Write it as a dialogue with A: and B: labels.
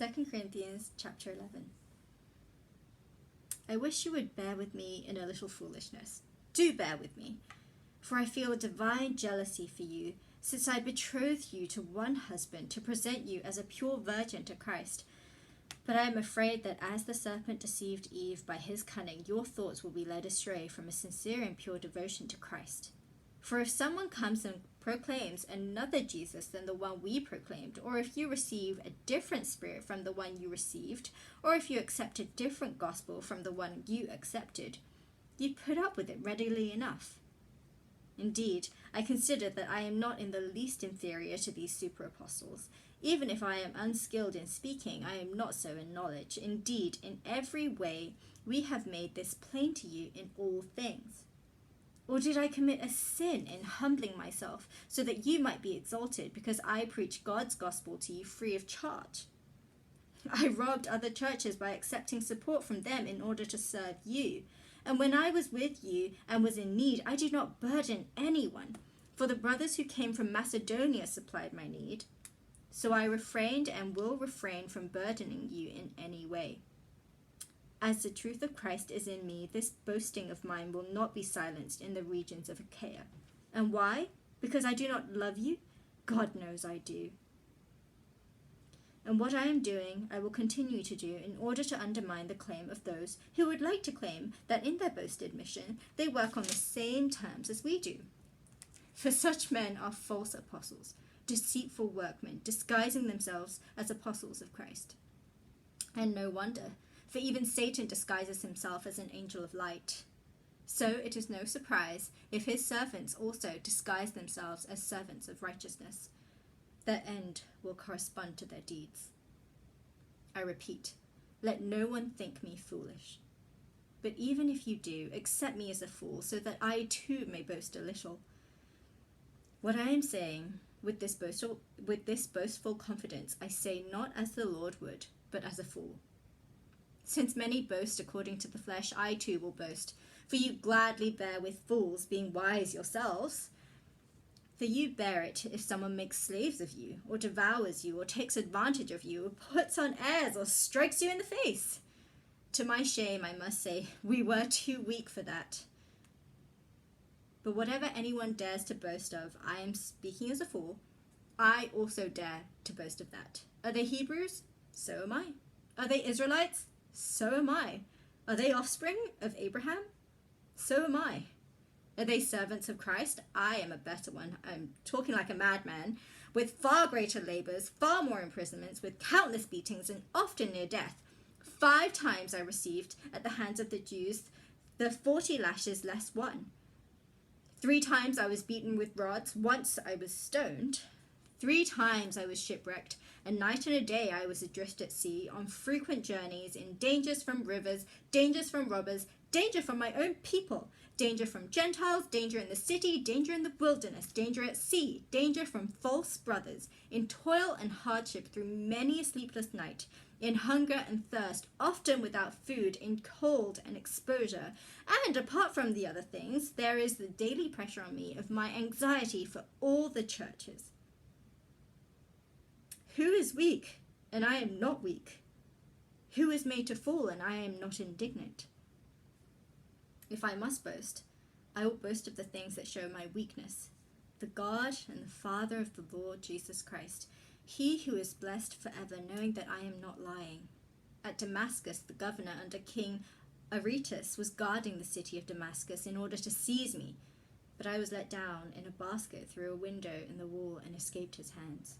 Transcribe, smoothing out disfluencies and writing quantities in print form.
A: 2 Corinthians chapter 11. I wish you would bear with me in a little foolishness. Do bear with me, for I feel a divine jealousy for you, since I betrothed you to one husband to present you as a pure virgin to Christ. But I am afraid that as the serpent deceived Eve by his cunning, your thoughts will be led astray from a sincere and pure devotion to Christ. For if someone comes and proclaims another Jesus than the one we proclaimed, or if you receive a different spirit from the one you received, or if you accept a different gospel from the one you accepted, you put up with it readily enough. Indeed, I consider that I am not in the least inferior to these super apostles. Even if I am unskilled in speaking, I am not so in knowledge. Indeed, in every way we have made this plain to you in all things. Or did I commit a sin in humbling myself so that you might be exalted because I preach God's gospel to you free of charge? I robbed other churches by accepting support from them in order to serve you. And when I was with you and was in need, I did not burden anyone, for the brothers who came from Macedonia supplied my need. So I refrained and will refrain from burdening you in any way. As the truth of Christ is in me, this boasting of mine will not be silenced in the regions of Achaia. And why? Because I do not love you? God knows I do. And what I am doing, I will continue to do in order to undermine the claim of those who would like to claim that in their boasted mission, they work on the same terms as we do. For such men are false apostles, deceitful workmen, disguising themselves as apostles of Christ. And no wonder, for even Satan disguises himself as an angel of light. So it is no surprise if his servants also disguise themselves as servants of righteousness. Their end will correspond to their deeds. I repeat, let no one think me foolish. But even if you do, accept me as a fool, so that I too may boast a little. What I am saying, with this boastful confidence, I say not as the Lord would, but as a fool. Since many boast according to the flesh, I too will boast. For you gladly bear with fools, being wise yourselves. For you bear it if someone makes slaves of you, or devours you, or takes advantage of you, or puts on airs, or strikes you in the face. To my shame, I must say, we were too weak for that. But whatever anyone dares to boast of, I am speaking as a fool, I also dare to boast of that. Are they Hebrews? So am I. Are they Israelites? So am I. Are they offspring of Abraham? So am I. Are they servants of Christ? I am a better one. I'm talking like a madman, with far greater labors, far more imprisonments, with countless beatings, and often near death. 5 times I received at the hands of the Jews the 40 lashes less one. 3 times I was beaten with rods. Once I was stoned. 3 times I was shipwrecked. A night and a day I was adrift at sea, on frequent journeys, in dangers from rivers, dangers from robbers, danger from my own people, danger from Gentiles, danger in the city, danger in the wilderness, danger at sea, danger from false brothers, in toil and hardship through many a sleepless night, in hunger and thirst, often without food, in cold and exposure. And apart from the other things, there is the daily pressure on me of my anxiety for all the churches. Who is weak, and I am not weak? Who is made to fall, and I am not indignant? If I must boast, I will boast of the things that show my weakness. The God and the Father of the Lord Jesus Christ, he who is blessed forever, knowing that I am not lying. At Damascus, the governor under King Aretas was guarding the city of Damascus in order to seize me, but I was let down in a basket through a window in the wall and escaped his hands.